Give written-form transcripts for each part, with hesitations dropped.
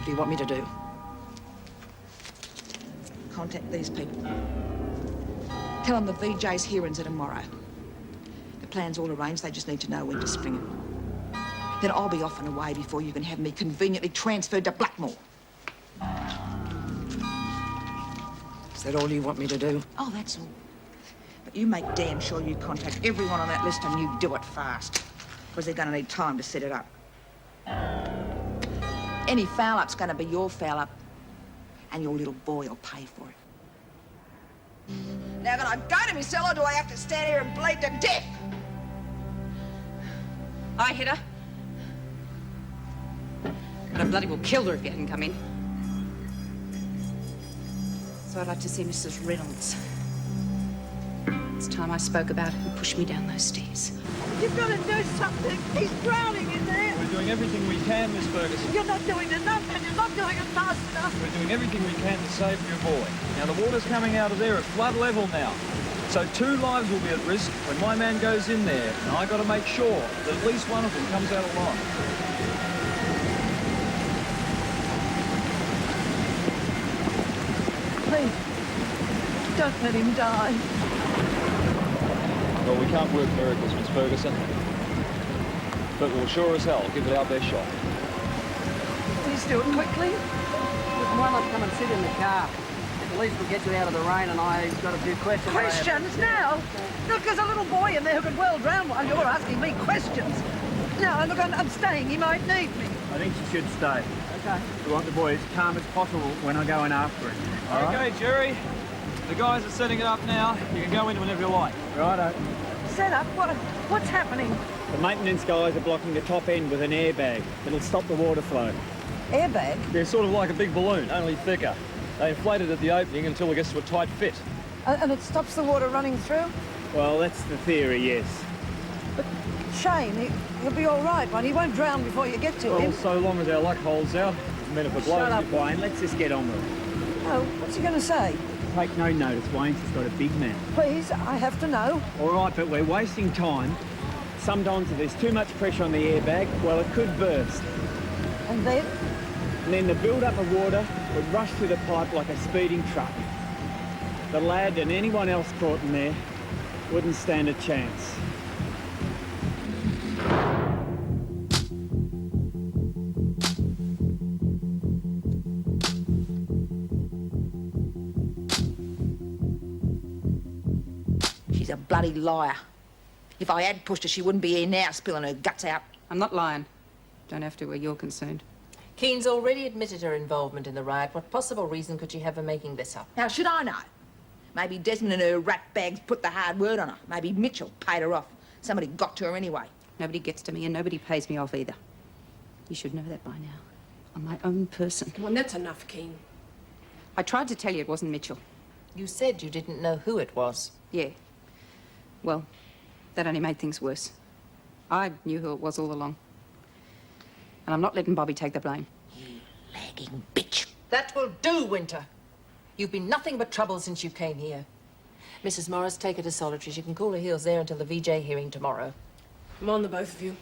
do you want me to do? Contact these people. Tell them the VJ's hearings are tomorrow. The plan's all arranged, they just need to know when to spring it. Then I'll be off and away before you can have me conveniently transferred to Blackmore. Is that all you want me to do? Oh, that's all. But you make damn sure you contact everyone on that list and you do it fast, because they're going to need time to set it up. Any foul-up's going to be your foul-up, and your little boy will pay for it. Now, can I go to my cell, or do I have to stand here and bleed to death? I hit her. But I bloody well killed her if you hadn't come in. So I'd like to see Mrs. Reynolds. It's time I spoke about it and pushed me down those stairs. You've got to do something. He's drowning in there. We're doing everything we can, Miss Ferguson. You're not doing enough, and you're not doing it fast enough. We're doing everything we can to save your boy. Now, the water's coming out of there at flood level now. So 2 lives will be at risk when my man goes in there. And I got to make sure that at least one of them comes out alive. Please, don't let him die. Well, we can't work miracles, Miss Ferguson. But we'll sure as hell give it our best shot. Please do it quickly. Why not come and sit in the car? At least we'll get you out of the rain, and I've got a few questions. Questions now? Look, there's a little boy in there who could well drown while you're asking me questions. No, look, I'm staying. He might need me. I think she should stay. Okay. We want the boy as calm as possible when I go in after him. All right? Okay, Jerry. The guys are setting it up now. You can go in whenever you like. Righto. Set up? What's happening? The maintenance guys are blocking the top end with an airbag. It'll stop the water flow. Airbag? They're sort of like a big balloon, only thicker. They inflate it at the opening until it gets to a tight fit. And it stops the water running through? Well, that's the theory, yes. But Shane, he'll be all right, but he won't drown before you get to Well, him. so long as our luck holds out. I mean, if it blows... Shut up, Wayne. Let's just get on with it. Oh, what's he going to say? Take no notice. Wayne's just got a big mouth. Please, I have to know. All right, but we're wasting time. Sometimes if there's too much pressure on the airbag, well, it could burst. And then? And then the build-up of water would rush through the pipe like a speeding truck. The lad and anyone else caught in there wouldn't stand a chance. She's a bloody liar. If I had pushed her, she wouldn't be here now spilling her guts out. I'm not lying. Don't have to where you're concerned. Keen's already admitted her involvement in the riot. What possible reason could she have for making this up? How should I know? Maybe Desmond and her rat bags put the hard word on her. Maybe Mitchell paid her off. Somebody got to her anyway. Nobody gets to me and nobody pays me off either. You should know that by now. I'm my own person. Come on, that's enough, Keen. I tried to tell you it wasn't Mitchell. You said you didn't know who it was. Yeah. Well, that only made things worse. I knew who it was all along. And I'm not letting Bobby take the blame. You lagging bitch. That will do, Winter. You've been nothing but trouble since you came here. Mrs. Morris, take her to solitary. She can cool her heels there until the VJ hearing tomorrow. Come on, the both of you.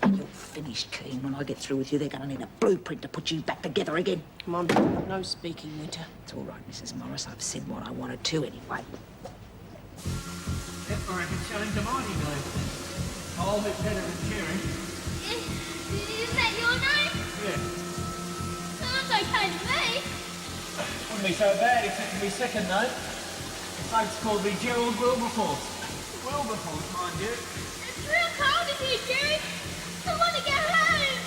You're finished, Keen. When I get through with you, they're going to need a blueprint to put you back together again. Come on, no speaking, Winter. It's all right, Mrs. Morris. I've said what I wanted to anyway. I reckon showing to mighty glue. A whole bit better than cheering. Is that your name? Yeah. Sounds okay to me. Wouldn't be so bad if it could be second note. The folks called me Gerald Wilberforce. Wilberforce, mind you. It's real cold in here, Jerry. I want to go home.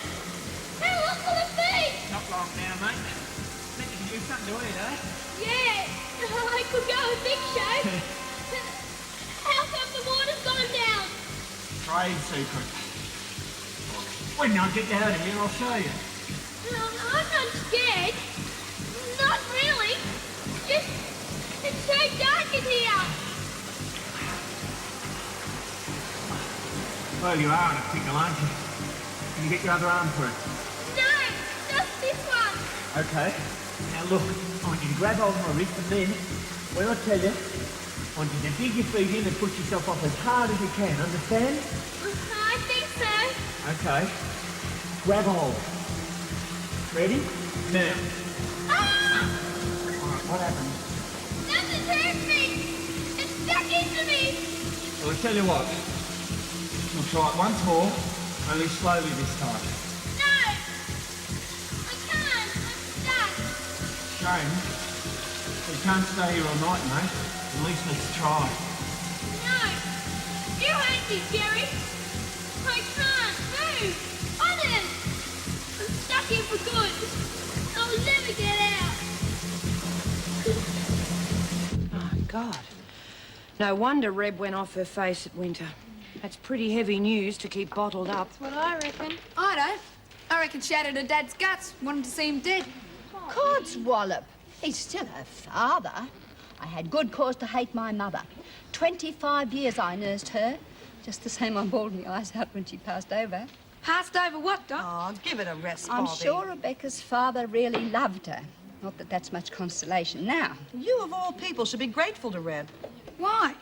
How long will it be? Not long now, mate. Meant to give you something to eat, eh? Yeah, I could go a big show. How come the water's gone down? Trade secret. When I get you out of here, I'll show you. I'm not scared. Not really. Just, it's so dark in here. Well, you are in a pickle, aren't you? Can you get your other arm through? No, just this one. Okay. Now look, I want you to grab hold of my wrist and then, when I tell you, I want you to dig your feet in and push yourself off as hard as you can, understand? I think so. Okay. Grab hold. Ready? Now. Ah! Alright, what happened? Nothing's hurt me! It's stuck into me! Well, I tell you what. We'll try it once more, only slowly this time. No! I can't! I'm stuck! Shame. We can't stay here all night, mate. At least let's try. No! You hate me, Jerry! I can't move! Honest! I'm stuck here for good! I'll never get out! Oh, God. No wonder Reb went off her face at Winter. That's pretty heavy news to keep bottled up. That's what I reckon. I don't. I reckon she shattered her dad's guts, wanted to see him dead. Codswallop. He's still her father. I had good cause to hate my mother. 25 years I nursed her. Just the same I bawled my eyes out when she passed over. Passed over what, Doc? Oh, give it a rest, I'm Bobby. sure Rebecca's father really loved her. Not that that's much consolation now. You, of all people, should be grateful to Reb. Why?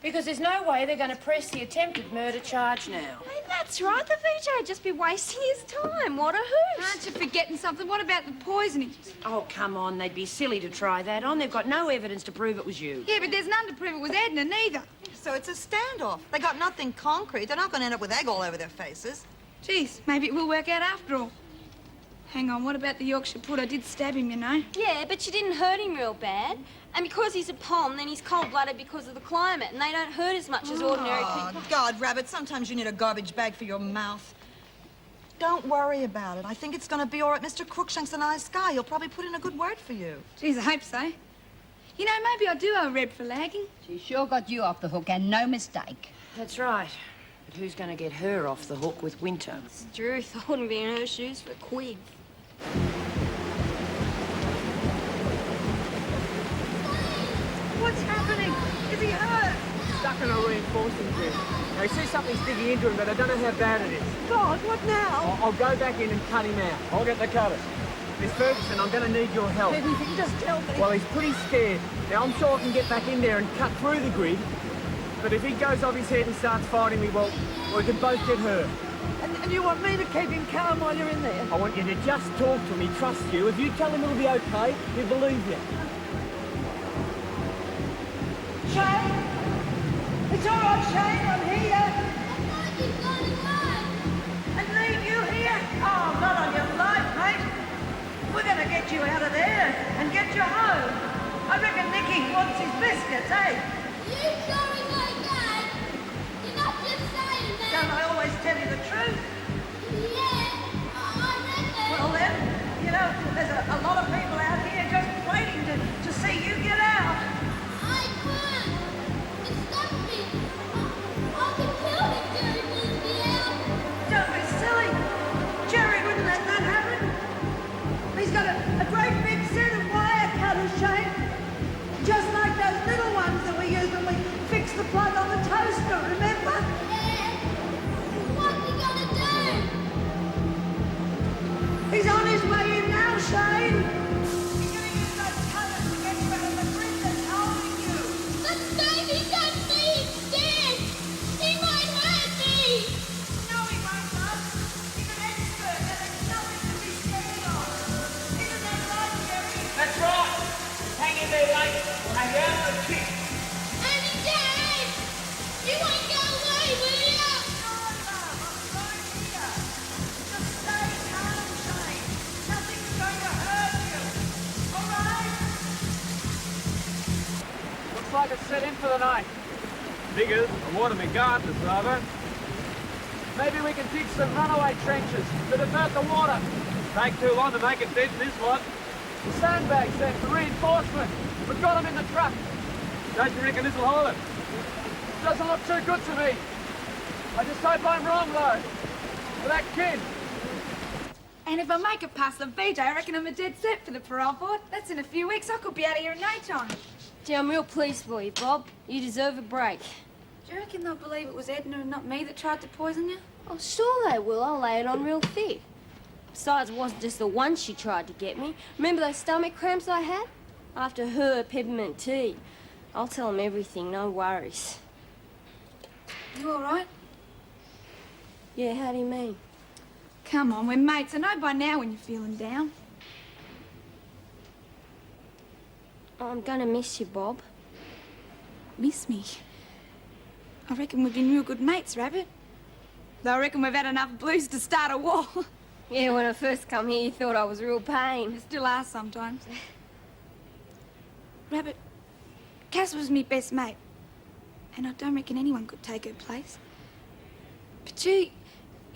Because there's no way they're going to press the attempted murder charge now. Hey, that's right. The VJ would just be wasting his time. What a hoot. Aren't you forgetting something? What about the poisoning? Oh, come on. They'd be silly to try that on. They've got no evidence to prove it was you. Yeah, but there's none to prove it was Edna, neither. So it's a standoff. They got nothing concrete. They're not going to end up with egg all over their faces. Geez, maybe it will work out after all. Hang on, what about the Yorkshire Put? I did stab him, you know. Yeah, but you didn't hurt him real bad. And because he's a pom, then he's cold-blooded because of the climate, and they don't hurt as much as ordinary people. Oh, God, Rabbit, sometimes you need a garbage bag for your mouth. Don't worry about it. I think it's going to be all right. Mr. Crookshank's a nice guy. He'll probably put in a good word for you. Geez, I hope so. You know, maybe I do owe Reb for lagging. She sure got you off the hook, and no mistake. That's right. But who's going to get her off the hook with Winter? It's the truth. I wouldn't be in her shoes for a quid. What's happening? Is he hurt? Stuck in a reinforcing grid. I see something's digging into him, but I don't know how bad it is. God, what now? I'll go back in and cut him out. I'll get the cutters. Miss Ferguson, I'm going to need your help. Maybe if you can just tell me. Well, he's pretty scared. Now, I'm sure I can get back in there and cut through the grid. But if he goes off his head and starts fighting me, well, we can both get hurt. And you want me to keep him calm while you're in there? I want you to just talk to him. He trusts you. If you tell him it'll be okay, he'll believe you. Shane? It's all right, Shane. I'm here. And leave you here? Oh, not on your life, mate. We're going to get you out of there and get you home. I reckon Nicky wants his biscuits, eh? You sorry, my dad? You're not just saying that. Don't I always tell you the truth? Yeah, I reckon. Well then, you know, there's a lot of people out here just waiting to see you get out. I can't. It's stuck me. I can kill him, Jerry pulls me out. Don't be silly. Jerry wouldn't let that happen. He's got a great big set of wire cutters, Shane. Just like those little ones that we used when we fixed the plug on the toaster, remember? Yeah. What's he gonna do? He's on his way in now, Shane. He's gonna use those cutters to get you out of the grid that's holding you. But baby, don't see him scared. He might hurt me. No, he won't, love. He's an expert and there's nothing to be scared of. Isn't that right, Jerry? That's right. Hang in there, mate. Hang out the kick. Andy, Dad! You won't go away, will you? No, love, I'm right here. Just stay calm, Shane. Nothing's going to hurt you. All right? Looks like it's set in for the night. Figures. I water me gardens, rather. Maybe we can dig some runaway trenches to divert the water. Take too long to make a dent in this one. The sandbag set for reinforcement. We've got them in the truck. Don't you reckon this'll hold it? Doesn't look too good to me. I just hope I'm wrong, though. For that kid. And if I make it past the VJ, I reckon I'm a dead set for the parole board. That's in a few weeks. I could be out of here in no time. Gee, I'm real pleased for you, Bob. You deserve a break. Do you reckon they'll believe it was Edna and not me that tried to poison you? Oh, sure they will. I'll lay it on real thick. Besides, it wasn't just the one she tried to get me. Remember those stomach cramps I had? After her peppermint tea. I'll tell them everything, no worries. You all right? Yeah, how do you mean? Come on, we're mates. I know by now when you're feeling down. I'm gonna miss you, Bob. Miss me? I reckon we've been real good mates, Rabbit. Though I reckon we've had enough blues to start a war. Yeah, when I first come here, you thought I was real pain. You still are sometimes. Rabbit, Cass was me best mate. And I don't reckon anyone could take her place. But you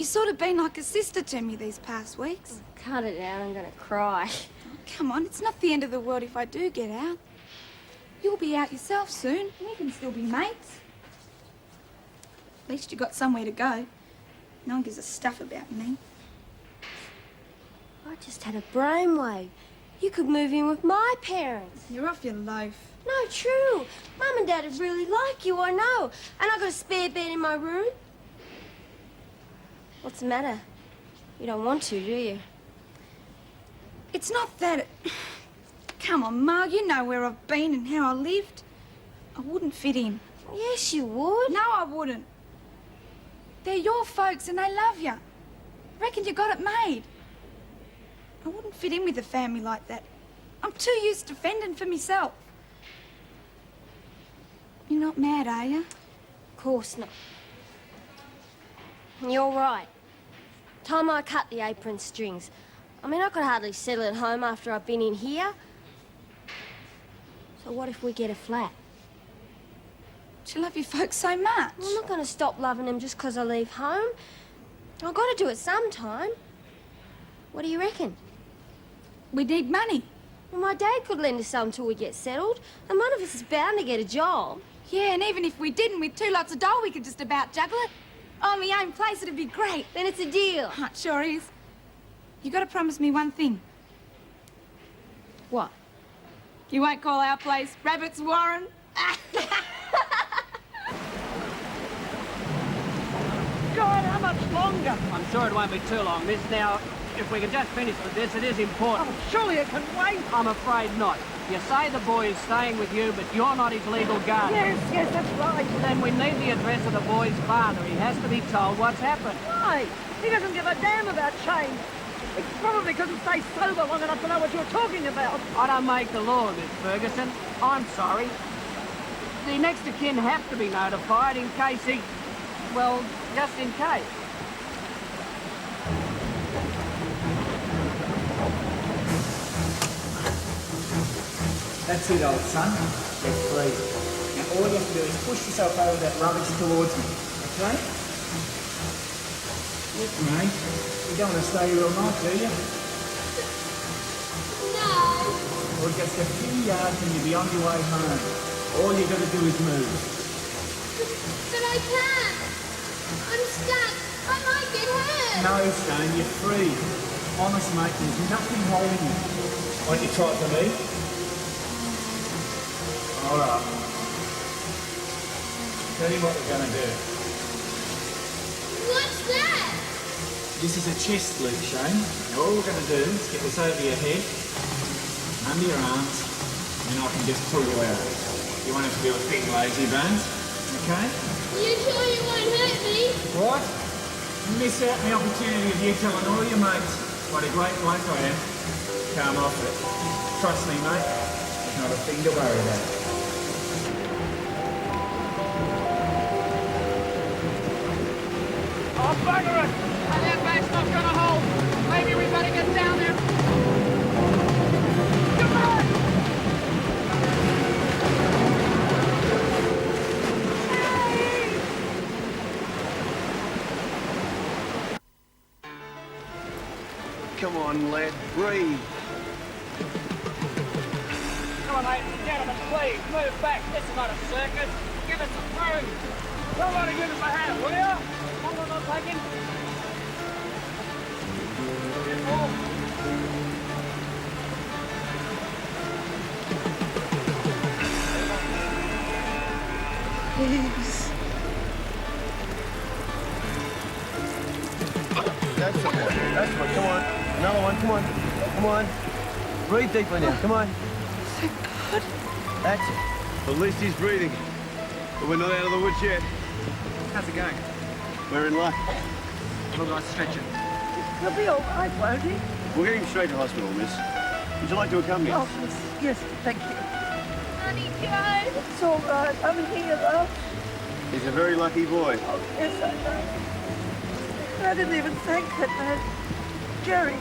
sort of been like a sister to me these past weeks. Cut it out, I'm gonna cry. Oh, come on, it's not the end of the world if I do get out. You'll be out yourself soon. We can still be mates. At least you got somewhere to go. No one gives a stuff about me. I just had a brainwave. You could move in with my parents. You're off your loaf. No, true. Mum and Dad would really like you, I know. And I got a spare bed in my room. What's the matter? You don't want to, do you? It's not that. Come on, Ma, you know where I've been and how I lived. I wouldn't fit in. Yes, you would. No, I wouldn't. They're your folks and they love you. Reckon you got it made. I wouldn't fit in with a family like that. I'm too used to fending for myself. You're not mad, are you? Of course not. You're right. Time I cut the apron strings. I mean, I could hardly settle at home after I've been in here. So what if we get a flat? Do you love your folks so much? I'm not going to stop loving them just 'cause I leave home. I've got to do it sometime. What do you reckon? We need money. Well, my dad could lend us some till we get settled, and one of us is bound to get a job. Yeah, and even if we didn't, with 2 lots of dough, we could just about juggle it. Oh, my own place, it'd be great. Then it's a deal. Oh, it sure is. You got to promise me one thing. What? You won't call our place Rabbit's Warren? God, how much longer? I'm sure it won't be too long, miss. Now, if we can just finish with this, it is important. Oh, surely it can wait. I'm afraid not. You say the boy is staying with you, but you're not his legal guardian. Yes, that's right. Then we need the address of the boy's father. He has to be told what's happened. Why? He doesn't give a damn about change. He probably couldn't stay sober long enough to know what you're talking about. I don't make the law, Miss Ferguson. I'm sorry. The next of kin have to be notified in case he... well, just in case. That's it, old son. You're free. Now all you have to do is push yourself over that rubbish towards me, okay? Look, mate, you don't want to stay here all night, do you? No. Well, just a few yards and you'll be on your way home. All you got to do is move. But I can't. I'm stuck. I might get hurt. No, son, you're free. Honest, mate, there's nothing holding you. Won't you try it for me? All right. Tell you what we're going to do. What's that? This is a chest loop, Shane. Now all we're going to do is get this over your head, under your arms, and I can just pull you out. You won't have to do a thing, lazy bones. Okay? You sure you won't hurt me? What? You miss out on the opportunity of you telling all your mates what a great bloke I am. Come off it. Trust me, mate. There's not a thing to worry about. Oh, bugger it! That bank's not gonna hold. Maybe we better get down there. Come on! Come on, lad, breathe. Come on, mate. Gentlemen, please, move back. This is not a circus. Give us some room. Somebody give us a hand, will ya? Hold on, I'm taking. Please. That's the one. That's the one. Come on. Another one. Come on. Come on. Breathe deeply now. Come on. Thank God. That's it. At least he's breathing. But we're not out of the woods yet. How's it going? We're in luck. Look, I stretch it. He'll be all right, won't he? We'll get him straight to hospital, miss. Would you like to accompany us? Oh, yes, thank you. Honey Joe. It's all right. I'm here, love. He's a very lucky boy. Oh, yes, I know. I didn't even thank that man. Jerry.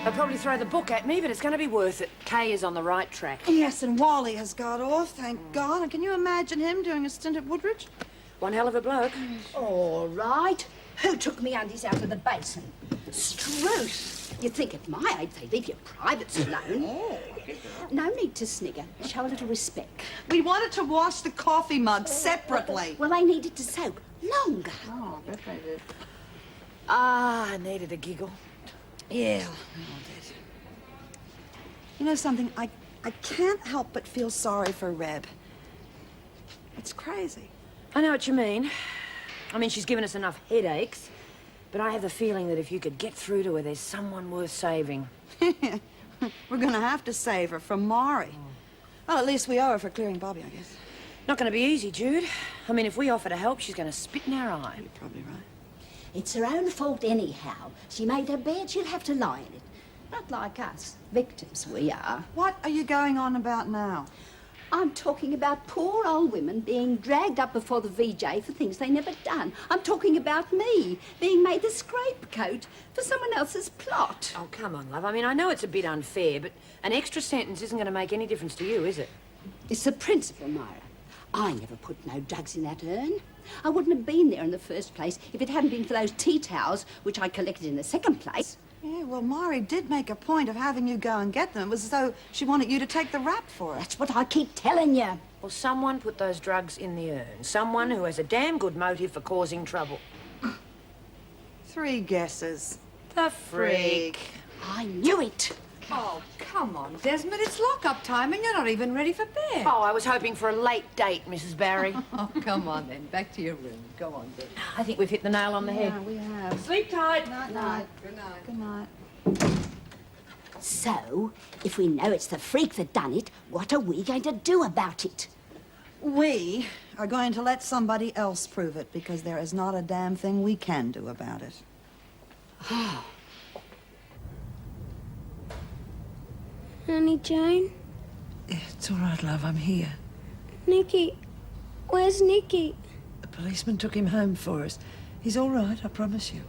They'll probably throw the book at me, but it's going to be worth it. Kay is on the right track. Yes, and Wally has got off, thank God. And can you imagine him doing a stint at Woodridge? One hell of a bloke. All right. Who took me undies out of the basin? Struth. You'd think at my age they'd leave your privates alone. No need to snigger. Show a little respect. We wanted to wash the coffee mug separately. Well, they needed to soak longer. Oh, I bet they did. Ah, I needed a giggle. Yeah. You know something? I can't help but feel sorry for Reb. It's crazy. I know what you mean. I mean, she's given us enough headaches. But I have the feeling that if you could get through to her, there's someone worth saving. We're going to have to save her from Maury. Well, at least we owe her for clearing Bobby, I guess. Not going to be easy, Jude. I mean, if we offer to help, she's going to spit in our eye. You're probably right. It's her own fault anyhow. She made her bed, she'll have to lie in it. Not like us. Victims we are. What are you going on about now? I'm talking about poor old women being dragged up before the VJ for things they never done. I'm talking about me being made the scapegoat for someone else's plot. Oh, come on, love. I mean, I know it's a bit unfair, but an extra sentence isn't going to make any difference to you, is it? It's the principle, Myra. I never put no drugs in that urn. I wouldn't have been there in the first place if it hadn't been for those tea towels, which I collected in the second place. Yeah, well, Maury did make a point of having you go and get them. It was as though she wanted you to take the rap for it. That's what I keep telling you. Well, someone put those drugs in the urn. Someone who has a damn good motive for causing trouble. 3 guesses. The freak. I knew it. Oh, come on, Desmond. It's lock-up time and you're not even ready for bed. Oh, I was hoping for a late date, Mrs. Barry. Oh, come on then. Back to your room. Go on, then. I think we've hit the nail on the head. Yeah, we have. Sleep tight. Night. Good night. Good night. So, if we know it's the freak that done it, what are we going to do about it? We are going to let somebody else prove it because there is not a damn thing we can do about it. Honey Jane? It's all right, love. I'm here. Nicky? Where's Nicky? The policeman took him home for us. He's all right, I promise you.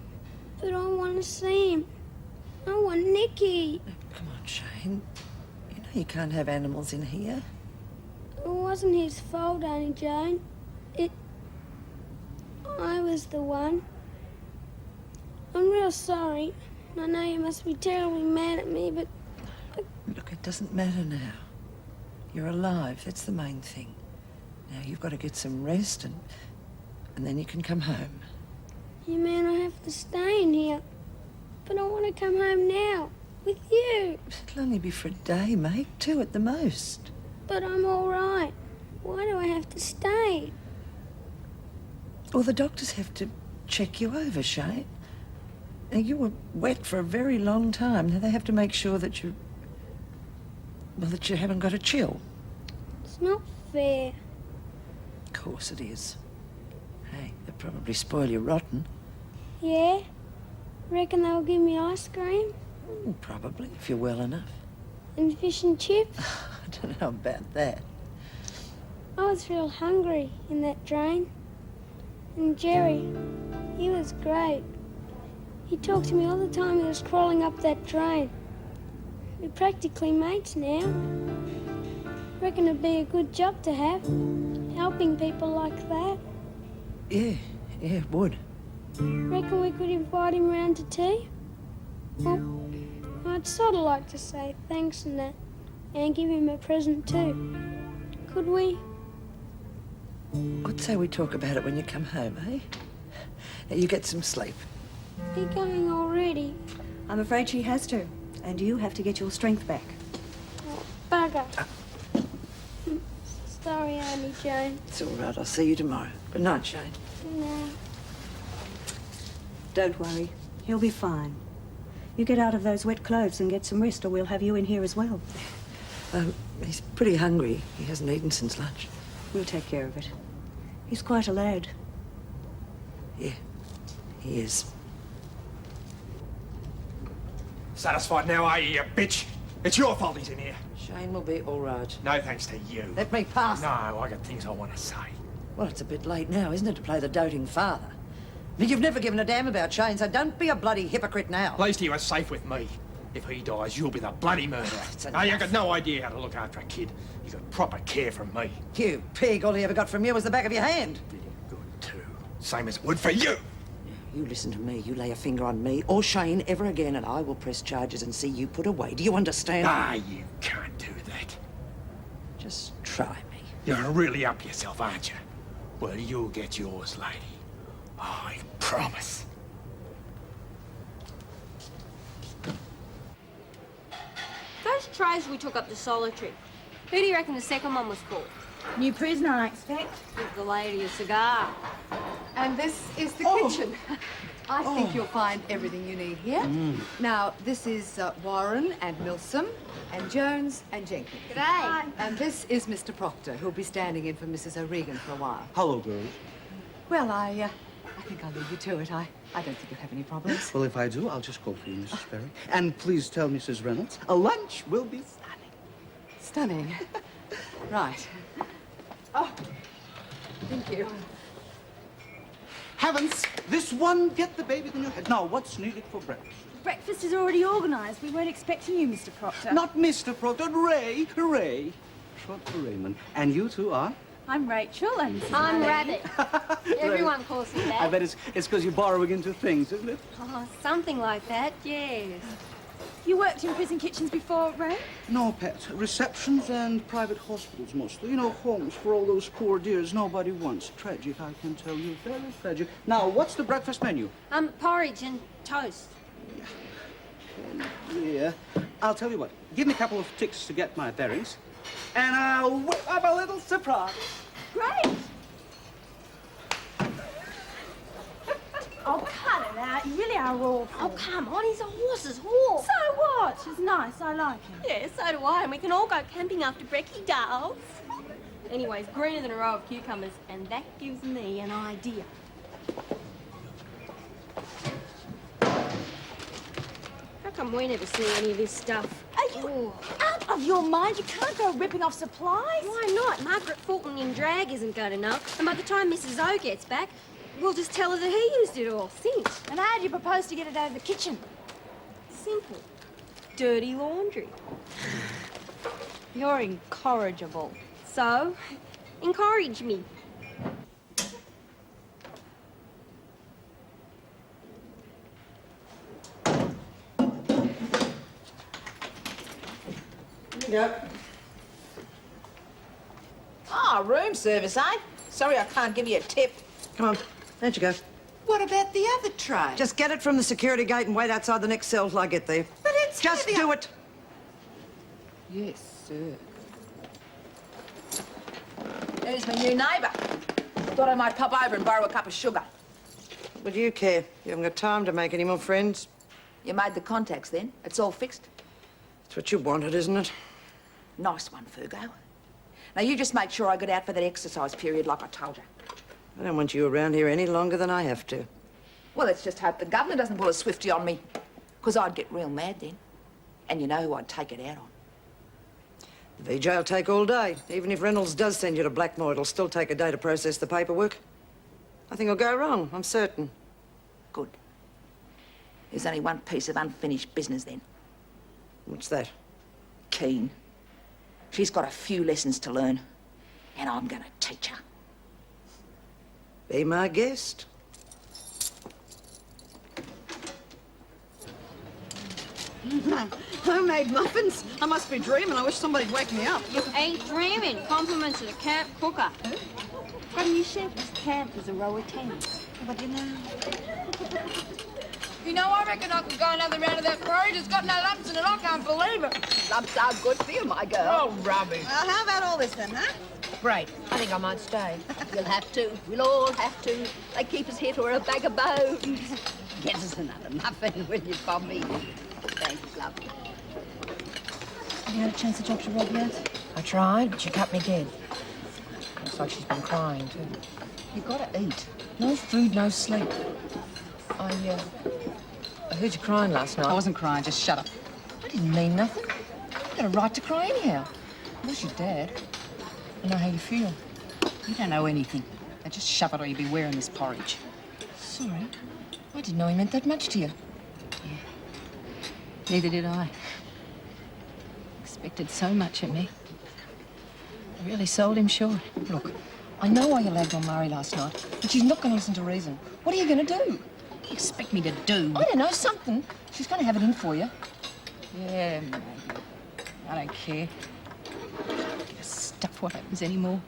But I want to see him. I want Nicky. Come on, Shane. You know you can't have animals in here. It wasn't his fault, Honey Jane. I was the one. I'm real sorry. I know you must be terribly mad at me, but... Look, it doesn't matter now. You're alive, that's the main thing. Now you've got to get some rest and then you can come home. You mean I have to stay in here? But I want to come home now, with you. It'll only be for a day, mate. 2 at the most. But I'm all right. Why do I have to stay? Well, the doctors have to check you over, Shane. Now, you were wet for a very long time. Now, they have to make sure that you... Well, that you haven't got a chill. It's not fair. Of course it is. Hey, they'll probably spoil you rotten. Yeah? Reckon they'll give me ice cream? Probably, if you're well enough. And fish and chips? I don't know about that. I was real hungry in that drain. And Jerry, he was great. He talked to me all the time he was crawling up that drain. We're practically mates now. Reckon it'd be a good job to have, helping people like that. Yeah, it would. Reckon we could invite him round to tea? Well, I'd sort of like to say thanks and that, and give him a present too. Could we? I'd say we talk about it when you come home, eh? Now, you get some sleep. Are you going already? I'm afraid she has to. And you have to get your strength back. Oh, bugger. Sorry, Auntie Jane. It's all right. I'll see you tomorrow. Good night, Shane. No. Don't worry. He'll be fine. You get out of those wet clothes and get some rest, or we'll have you in here as well. He's pretty hungry. He hasn't eaten since lunch. We'll take care of it. He's quite a lad. Yeah, he is. Satisfied now, are you, you bitch? It's your fault he's in here. Shane will be all right. No thanks to you. Let me pass. No, I got things I want to say. Well, it's a bit late now, isn't it, to play the doting father? But you've never given a damn about Shane, so don't be a bloody hypocrite now. At least he was safe with me. If he dies, you'll be the bloody murderer. Now, you got no idea how to look after a kid. You got proper care from me. You pig, all he ever got from you was the back of your hand. Good too. Same as it would for you. You listen to me. You lay a finger on me or Shane ever again, and I will press charges and see you put away. Do you understand? Ah, you can't do that. Just try me. You're really up yourself, aren't you? Well, you'll get yours, lady. I promise. Those trays we took up to Solitary. Who do you reckon the second one was for? New prisoner, I expect. Give the lady a cigar. And this is the kitchen. I think you'll find everything you need here. Now, this is Warren and Milsom and Jones and Jenkins. G'day. And this is Mr. Proctor, who'll be standing in for Mrs. O'Regan for a while. Hello, girls. Well, I think I'll leave you to it. I don't think you'll have any problems. Well, if I do, I'll just call for you, Mrs. Perry. And please tell Mrs. Reynolds, a lunch will be stunning. Stunning. Right. Oh, thank you. Heavens, this one, get the baby in your head. Now, what's needed for breakfast? Breakfast is already organised. We weren't expecting you, Mr. Proctor. Not Mr. Proctor, Ray. Short for Raymond. And you two are? I'm Rachel and Mrs. I'm Mullaney. Rabbit. Everyone calls me that. I bet it's because you're borrowing into things, isn't it? Oh, something like that, yes. You worked in prison kitchens before, Ray? No, pet. Receptions and private hospitals, mostly. You know, homes for all those poor dears nobody wants. Tragic, I can tell you. Very tragic. Now, what's the breakfast menu? Porridge and toast. Yeah. I'll tell you what. Give me a couple of ticks to get my bearings, and I'll whip up a little surprise. Great! Oh, cut it out. You really are awful. Oh, come on, he's a horse's horse. So what? He's nice. I like him. Yeah, so do I, and we can all go camping after brekkie, dolls. Anyways, greener than a row of cucumbers, and that gives me an idea. How come we never see any of this stuff? Are you out of your mind? You can't go ripping off supplies. Why not? Margaret Fulton in drag isn't going to know, and by the time Mrs. O gets back, we'll just tell her that he used it all. Think. And how do you propose to get it out of the kitchen? Simple. Dirty laundry. You're incorrigible. So, encourage me. Yep. Ah, room service, eh? Sorry I can't give you a tip. Come on, out you go. What about the other tray? Just get it from the security gate and wait outside the next cell till I get there. But it's just do it. Yes, sir. There's my new neighbour. Thought I might pop over and borrow a cup of sugar. What do you care? You haven't got time to make any more friends. You made the contacts then? It's all fixed? It's what you wanted, isn't it? Nice one, Fergo. Now, you just make sure I get out for that exercise period like I told you. I don't want you around here any longer than I have to. Well, let's just hope the governor doesn't pull a swifty on me. Because I'd get real mad then. And you know who I'd take it out on. The VJ will take all day. Even if Reynolds does send you to Blackmore, it'll still take a day to process the paperwork. Nothing will go wrong, I'm certain. Good. There's only one piece of unfinished business then. What's that? Keen. She's got a few lessons to learn. And I'm gonna teach her. Be my guest. Homemade muffins? I must be dreaming. I wish somebody'd wake me up. You ain't dreaming. Compliments to the camp cooker. Got a new chef. This camp is a row of tents. But you know... You know, I reckon I could go another round of that porridge. It's got no lumps in it. I can't believe it. Lumps are good for you, my girl. Oh, rubbish. How about all this then, huh? great. I think I might stay. You'll have to. We'll all have to. They keep us here for a bag of bones. Get us another muffin, will you, Bobby? Thanks, love. Have you had a chance to talk to Rob yet? I tried, but she cut me dead. Looks like she's been crying, too. You've got to eat. No food, no sleep. I heard you crying last night. I wasn't crying, just shut up. I didn't mean nothing. You got a right to cry anyhow. I was your dad. I know how you feel. You don't know anything. Now just shove it or you'll be wearing this porridge. Sorry. I didn't know he meant that much to you. Neither did I. Expected so much of me. I really sold him short. Look, I know why you lagged on Murray last night, but she's not going to listen to reason. What are you going to do? What do you expect me to do? I don't know, something. She's going to have it in for you. Yeah, maybe. I don't care. Give a stuff what happens anymore.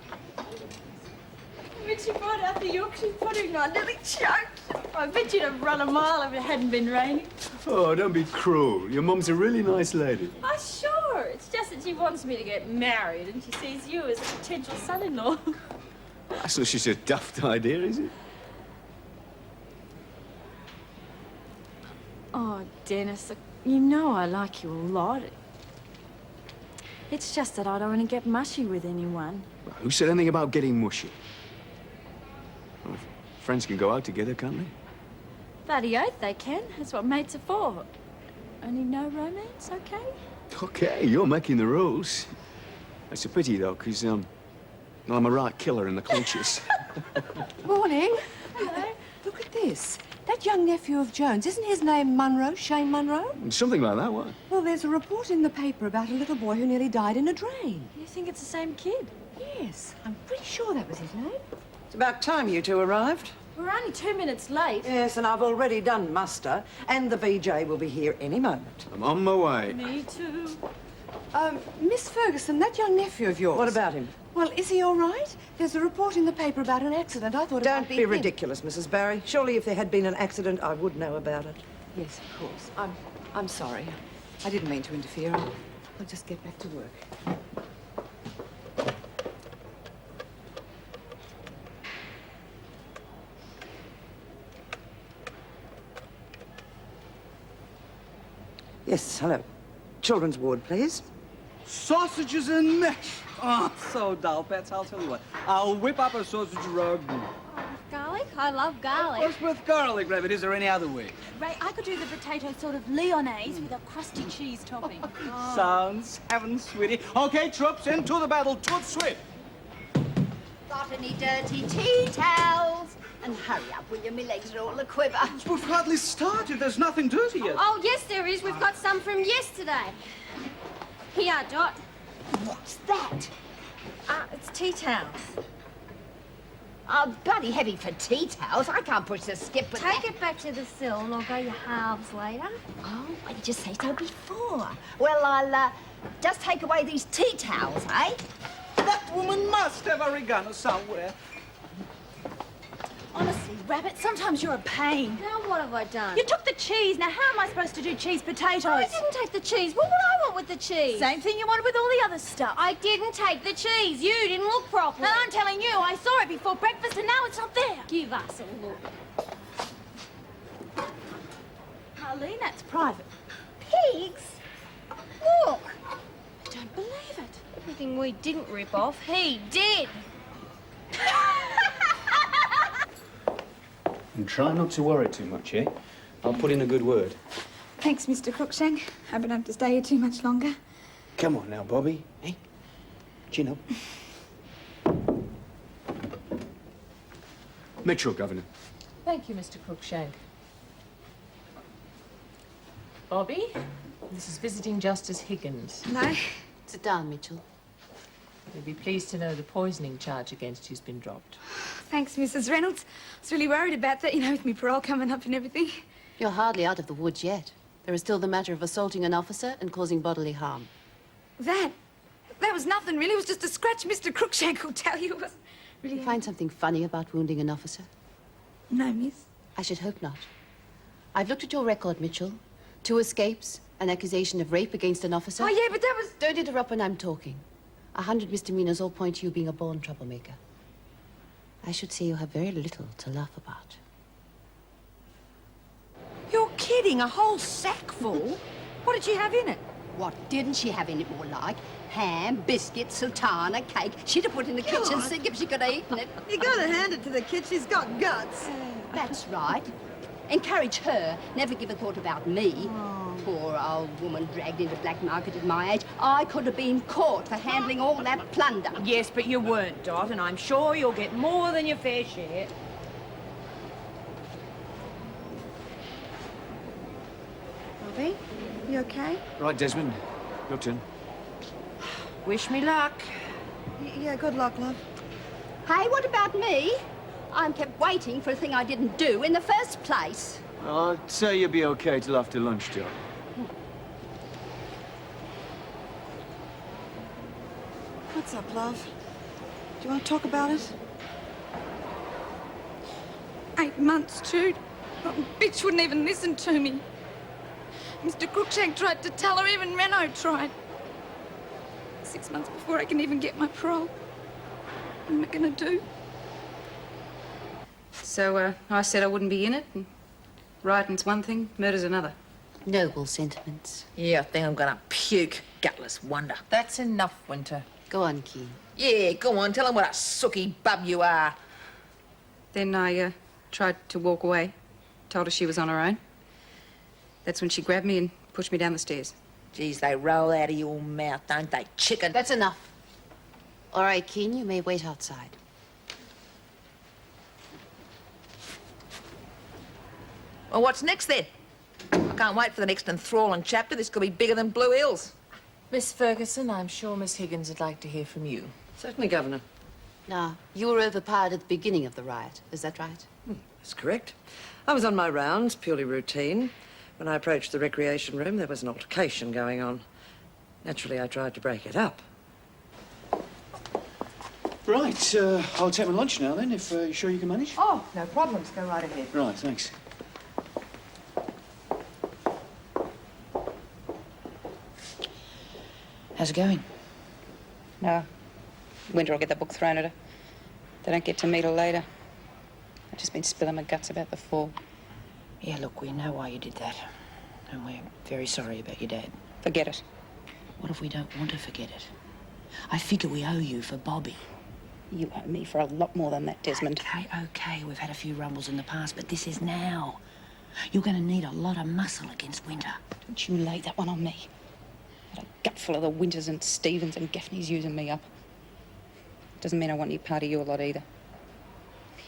When she brought out the Yorkshire pudding, I nearly choked. I bet you'd have run a mile if it hadn't been raining. Oh, don't be cruel. Your mum's a really nice lady. Oh, sure. It's just that she wants me to get married and she sees you as a potential son-in-law. That's not such a daft idea, is it? Oh, Dennis, you know I like you a lot. It's just that I don't want to get mushy with anyone. Well, who said anything about getting mushy? Well, friends can go out together, can't they? Bloody oath they can. That's what mates are for. Only no romance, okay? Okay, you're making the rules. It's a pity, though, because, I'm a right killer in the clutches. Morning. Hello. Look at this. That young nephew of Jones, isn't his name Munro, Shane Munro? Something like that, what? Well, there's a report in the paper about a little boy who nearly died in a drain. You think it's the same kid? Yes, I'm pretty sure that was his name. It's about time you two arrived. We're only 2 minutes late. Yes, and I've already done muster, and the VJ will be here any moment. I'm on my way. Me too. Miss Ferguson, that young nephew of yours. What about him? Well, is he all right? There's a report in the paper about an accident. I thought it might Don't be be him. ridiculous, Mrs. Barry. Surely if there had been an accident, I would know about it. Yes, of course. I'm sorry. I didn't mean to interfere. I'll just get back to work. Yes, hello. Children's ward, please. Sausages and mesh. Oh, so dull, Pets. I'll tell you what. I'll whip up a sausage ragu. Garlic? I love garlic. What's with garlic, Rabbit? Is there any other way? Ray, I could do the potato sort of lyonnaise with a crusty cheese topping. Sounds heaven, sweetie. Okay, troops, into the battle. Tooth swift. Got any dirty tea towels? And hurry up, will you? My legs are all a quiver. We've hardly started. There's nothing dirty yet. Oh, yes, there is. We've got some from yesterday. Here, Dot. What's that? It's tea towels. Oh, bloody heavy for tea towels. I can't push the skip with Take it back to the sill and I'll go your halves later. Oh, why did you say so before? Well, I'll just take away these tea towels, eh? That woman must have a regana somewhere. Honestly, Rabbit, sometimes you're a pain. Now what have I done? You took the cheese. Now, how am I supposed to do cheese potatoes? I didn't take the cheese. What would I want with the cheese? Same thing you wanted with all the other stuff. I didn't take the cheese. You didn't look properly. And I'm telling you, I saw it before breakfast and now it's not there. Give us a look. Marlene, that's private. Pigs? Look. I don't believe it. Everything we didn't rip off, he did. And try not to worry too much, eh? I'll put in a good word. Thanks, Mr. Crookshank. I don't have to stay here too much longer. Come on now, Bobby. Eh? Chin up. Mitchell, Governor. Thank you, Mr. Crookshank. Bobby, this is Visiting Justice Higgins. No. Sit down, Mitchell. You'll be pleased to know the poisoning charge against you's been dropped. Thanks, Mrs. Reynolds. I was really worried about that, you know, with me parole coming up and everything. You're hardly out of the woods yet. There is still the matter of assaulting an officer and causing bodily harm. That was nothing, really. It was just a scratch. Mr. Crookshank will tell you. It wasn't really... You find something funny about wounding an officer? No, miss. I should hope not. I've looked at your record, Mitchell. 2 escapes, an accusation of rape against an officer. Oh, yeah, but that was... Don't interrupt when I'm talking. 100 misdemeanors all point to you being a born troublemaker. I should say you have very little to laugh about. You're kidding, a whole sack full? What did she have in it? What didn't she have in it, more like? Ham, biscuits, sultana, cake. She'd have put in the kitchen sink if she could have eaten it. You gotta hand it to the kid, she's got guts. That's right. Encourage her. Never give a thought about me. Poor old woman dragged into black market at my age. I could have been caught for handling all that plunder. Yes, but you weren't, Dot, and I'm sure you'll get more than your fair share. Bobby, you okay? Right, Desmond. Your turn. Wish me luck. Yeah, good luck, love. Hey, what about me? I'm kept waiting for a thing I didn't do in the first place. I'd say you'll be okay till after lunch, Joe. What's up, love? Do you want to talk about it? 8 months, Jude. Oh, bitch wouldn't even listen to me. Mr. Cruikshank tried to tell her, even Renault tried. 6 months before I can even get my parole. What am I gonna do? So, I said I wouldn't be in it, and writing's one thing, murder's another. Noble sentiments. Yeah, I think I'm gonna puke. Gutless wonder. That's enough, Winter. Go on, Keen. Yeah, go on, tell him what a sooky bub you are. Then I tried to walk away, told her she was on her own. That's when she grabbed me and pushed me down the stairs. Geez, they roll out of your mouth, don't they, chicken? That's enough. All right, Keen, you may wait outside. Well, what's next, then? I can't wait for the next enthralling chapter. This could be bigger than Blue Hills. Miss Ferguson, I'm sure Miss Higgins would like to hear from you. Certainly, Governor. Now, you were overpowered at the beginning of the riot. Is that right? That's correct. I was on my rounds, purely routine. When I approached the recreation room, there was an altercation going on. Naturally, I tried to break it up. Right, I'll take my lunch now then, if you're sure you can manage. Oh, no problems. Go right ahead. Right, thanks. How's it going? No. Winter will get the book thrown at her. They don't get to meet her later. I've just been spilling my guts about the fall. Yeah, look, we know why you did that. And we're very sorry about your dad. Forget it. What if we don't want to forget it? I figure we owe you for Bobby. You owe me for a lot more than that, Desmond. Okay, we've had a few rumbles in the past, but this is now. You're going to need a lot of muscle against Winter. Don't you lay that one on me. Got a gut full of the Winters and Stevens and Gaffneys using me up. Doesn't mean I want any part of your lot either.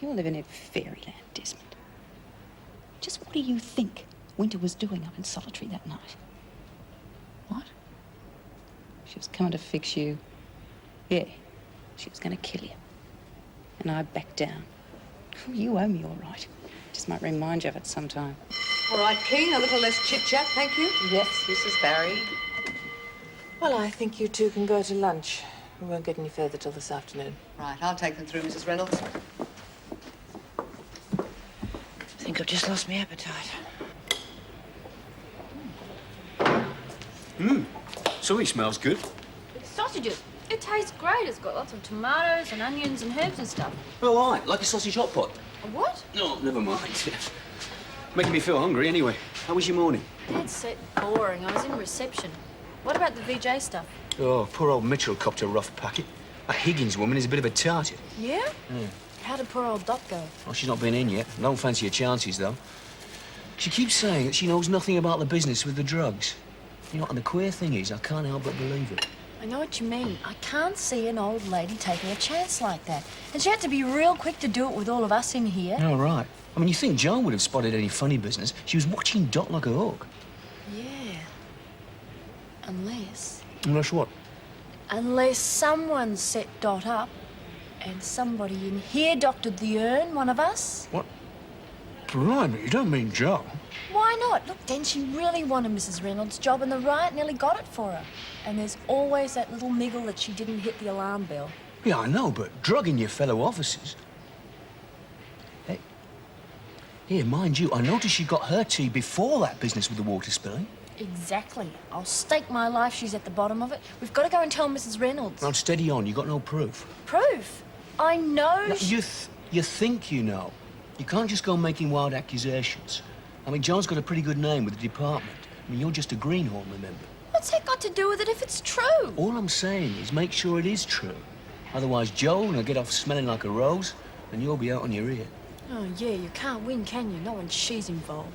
You're living in fairyland, Desmond. Just what do you think Winter was doing up in solitary that night? What? She was coming to fix you. Yeah, she was going to kill you. And I backed down. You owe me all right. Just might remind you of it sometime. All right, Keen, a little less chit-chat, thank you. Yes, Mrs. Barry. Well, I think you two can go to lunch. We won't get any further till this afternoon. Right, I'll take them through, Mrs. Reynolds. I think I've just lost my appetite. So he smells good. Sausages. It tastes great. It's got lots of tomatoes and onions and herbs and stuff. Oh, all right, like a sausage hot pot. A what? No, never mind. Making me feel hungry anyway. How was your morning? That's so boring. I was in reception. What about the VJ stuff? Oh, poor old Mitchell copped a rough packet. A Higgins woman is a bit of a target. Yeah? How did poor old Dot go? Well, she's not been in yet. I don't fancy her chances, though. She keeps saying that she knows nothing about the business with the drugs. You know, and the queer thing is, I can't help but believe it. I know what you mean. I can't see an old lady taking a chance like that. And she had to be real quick to do it with all of us in here. Oh, right. I mean, you think Joan would have spotted any funny business. She was watching Dot like a hawk. Yeah. Unless... Unless what? Unless someone set Dot up and somebody in here doctored the urn, one of us. What? Blimey, you don't mean Joan? Why not? Look, then she really wanted Mrs. Reynolds' job and the riot nearly got it for her. And there's always that little niggle that she didn't hit the alarm bell. Yeah, I know, but drugging your fellow officers... Hey, mind you, I noticed she got her tea before that business with the water spilling. Exactly. I'll stake my life she's at the bottom of it. We've got to go and tell Mrs. Reynolds. Now, steady on. You got no proof. Proof? I know. No, you think you know. You can't just go making wild accusations. I mean, John's got a pretty good name with the department. I mean, you're just a greenhorn, remember? What's that got to do with it if it's true? All I'm saying is make sure it is true. Otherwise, Joan will get off smelling like a rose, and you'll be out on your ear. Oh, yeah, you can't win, can you? Not when she's involved.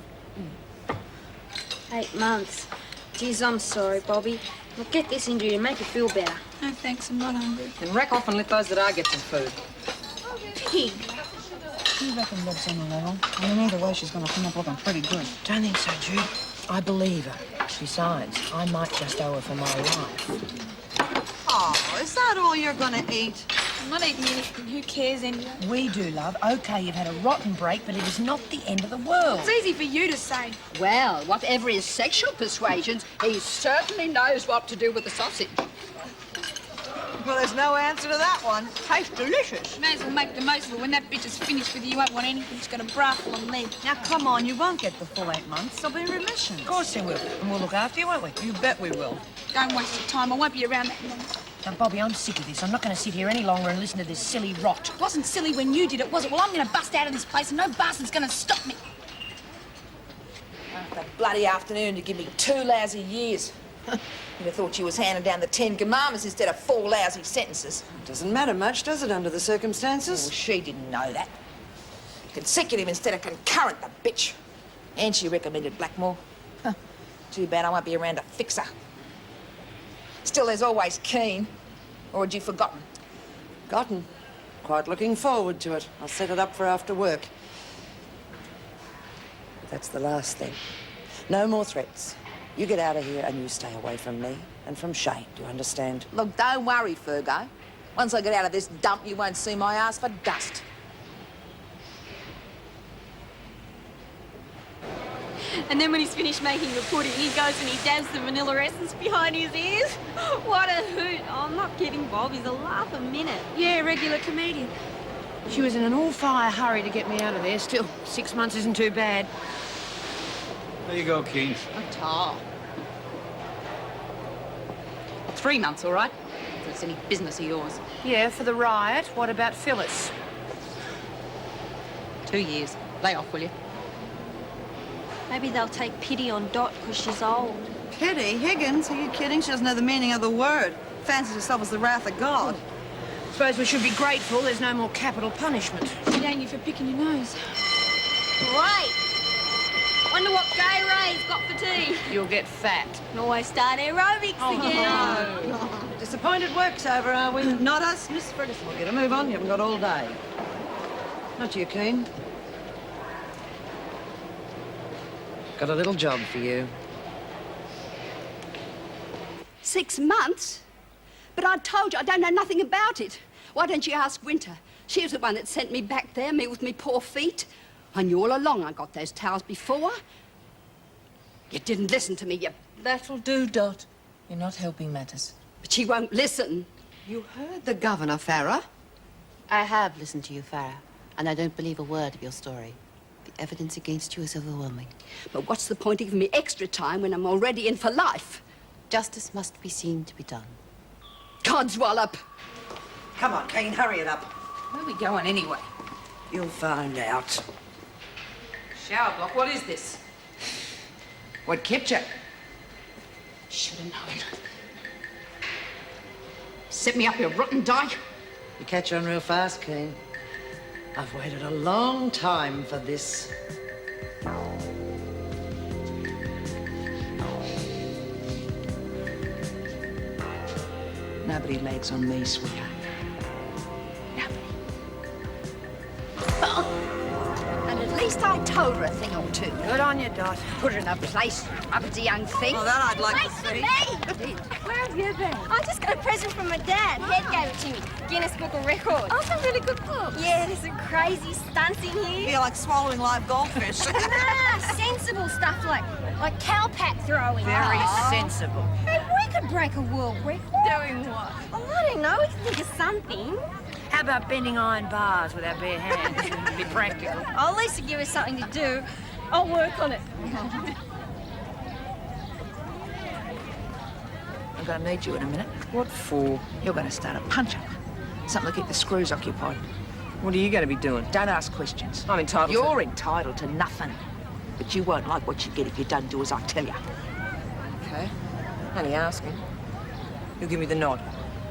8 months. Geez, I'm sorry, Bobby. I'll get this into you to make you feel better. No, thanks, I'm not hungry. Then rack off and let those that are get some food. Pig. You reckon Bob's on the level? I mean, either way, she's going to come up looking pretty good. Don't think so, Jude. I believe her. Besides, I might just owe her for my life. Oh, is that all you're gonna eat? I'm not eating anything. Who cares anyway? We do, love. OK, you've had a rotten break, but it is not the end of the world. It's easy for you to say. Well, whatever his sexual persuasions, he certainly knows what to do with the sausage. Well, there's no answer to that one. Tastes delicious. May as well make the most of it. When that bitch is finished with you, you won't want anything. She's got a bra full of lead. Now, come on, you won't get the full 8 months. There'll be remission. Of course they will. And we'll look after you, won't we? You bet we will. Don't waste your time. I won't be around that long. Now, Bobby, I'm sick of this. I'm not going to sit here any longer and listen to this silly rot. It wasn't silly when you did it, was it? Well, I'm going to bust out of this place and no bastard's going to stop me. After bloody afternoon to give me 2 lousy years. You'd have thought you was handing down the 10 Commandments instead of 4 lousy sentences. Doesn't matter much, does it, under the circumstances? Well, she didn't know that. Consecutive instead of concurrent, the bitch. And she recommended Blackmore. Huh. Too bad I won't be around to fix her. Still, there's always Keen. Or had you forgotten? Forgotten. Quite looking forward to it. I'll set it up for after work. But that's the last thing. No more threats. You get out of here and you stay away from me and from Shane. Do you understand? Look, don't worry, Fergo. Once I get out of this dump, you won't see my ass for dust. And then when he's finished making the pudding, he goes and he dabs the vanilla essence behind his ears. What a hoot. Oh, I'm not kidding, Bob. He's a laugh a minute. Yeah, regular comedian. She was in an all-fire hurry to get me out of there. Still, 6 months isn't too bad. There you go, Keith. A tar. 3 months, all right? If it's any business of yours. Yeah, for the riot. What about Phyllis? 2 years. Lay off, will you? Maybe they'll take pity on Dot because she's old. Pity? Higgins? Are you kidding? She doesn't know the meaning of the word. Fancies herself as the wrath of God. Suppose we should be grateful there's no more capital punishment. Dang you for picking your nose. Great. Wonder what Gay Ray's got for tea. You'll get fat. Can always start aerobics again. No. Disappointed work's over, are we? Not us, Miss Ferguson. We'll get a move on. You haven't got all day. Not you, Keen. Got a little job for you. 6 months? But I told you I don't know nothing about it. Why don't you ask Winter? She was the one that sent me back there, me with me poor feet. I knew all along I got those towels before. You didn't listen to me, you... That'll do, Dot. You're not helping matters. But she won't listen. You heard the governor, Farah. I have listened to you, Farah, and I don't believe a word of your story. The evidence against you is overwhelming. But what's the point of giving me extra time when I'm already in for life? Justice must be seen to be done. Codswallop! Come on, Keen, hurry it up. Where are we going anyway? You'll find out. Shower block, what is this? What kept you? Should have known. Set me up, you rotten dyke. You catch on real fast, Keen. I've waited a long time for this. Nobody lags on me, sweetheart. And at least I told her a thing or two. Good on you, Dot. Put her in a place, uppity young thing. Oh, that I'd like Wait to for see. me! Where have you been? I just got a present from my dad. Head gave it to me. Guinness Book of Records. Oh, some really good books. Yeah, there's some crazy stunts in here. Feel like swallowing live goldfish. Nah, sensible stuff like cowpack throwing. Very Oh. sensible. Hey, we could break a world record. Doing what? Oh, I don't know. We can think of something. How about bending iron bars with our bare hands? It'd be practical. Oh, at least to give us something to do. I'll work on it. I'm going to need you in a minute. What for? You're going to start a punch-up. Something to keep the screws occupied. What are you going to be doing? Don't ask questions. I'm entitled to... You're entitled to nothing. But you won't like what you get if you don't do as I tell you. Okay. Only asking. You'll give me the nod.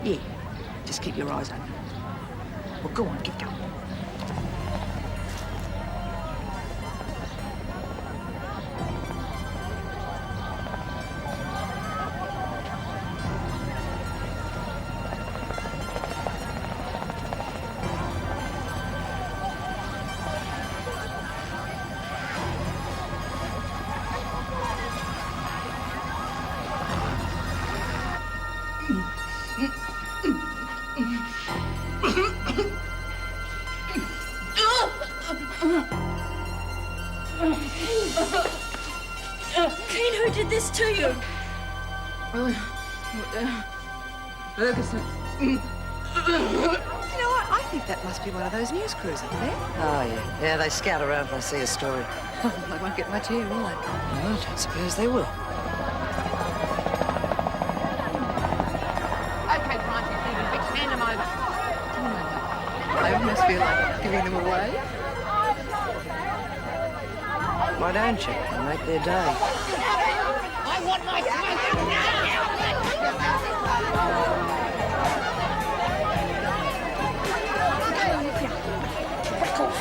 Yeah. Just keep your eyes open. Well, go on, get going. Keen, who did this to you? Ferguson. You know what? I think that must be one of those news crews up there. Oh, yeah. Yeah, they scout around if I see a story. They won't get much here, will they? No, I don't suppose they will. Okay, Grant, you thieving bitch, hand them over. I almost feel like giving them away. Why don't you? It'll make their day. I want my smoke now!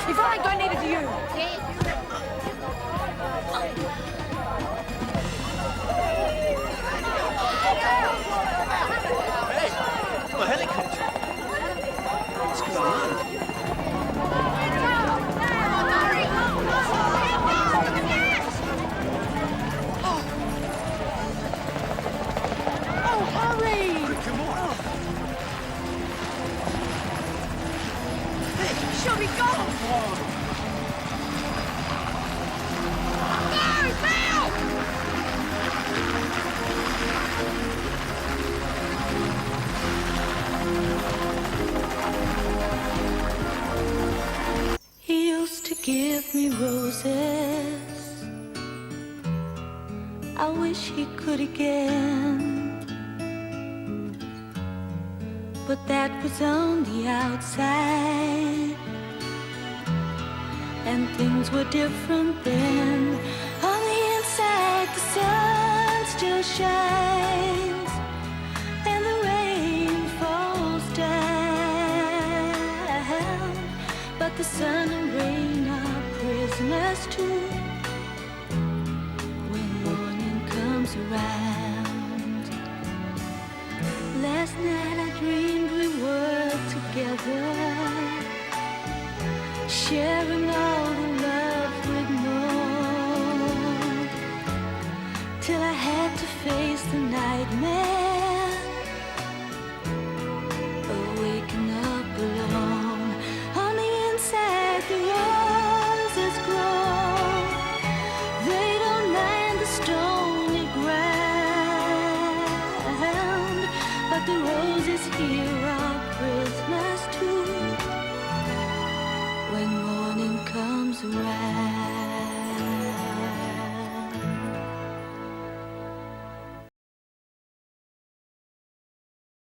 If I ain't got need of you. Hey, a helicopter. What's going on? Oh, hurry! Quick, come on. She'll be gone! He used to give me roses. I wish he could again. But that was on the outside, and things were different then. On the inside, the sun still shines, and the rain falls down. But the sun and rain are prisoners too when morning comes around. Last night I dreamed we were together, sharing all the love we'd known, till I had to face the nightmare of waking up alone. On the inside, the roses grow. They don't mind the stony ground, but the roses here are prisoners too when morning comes around.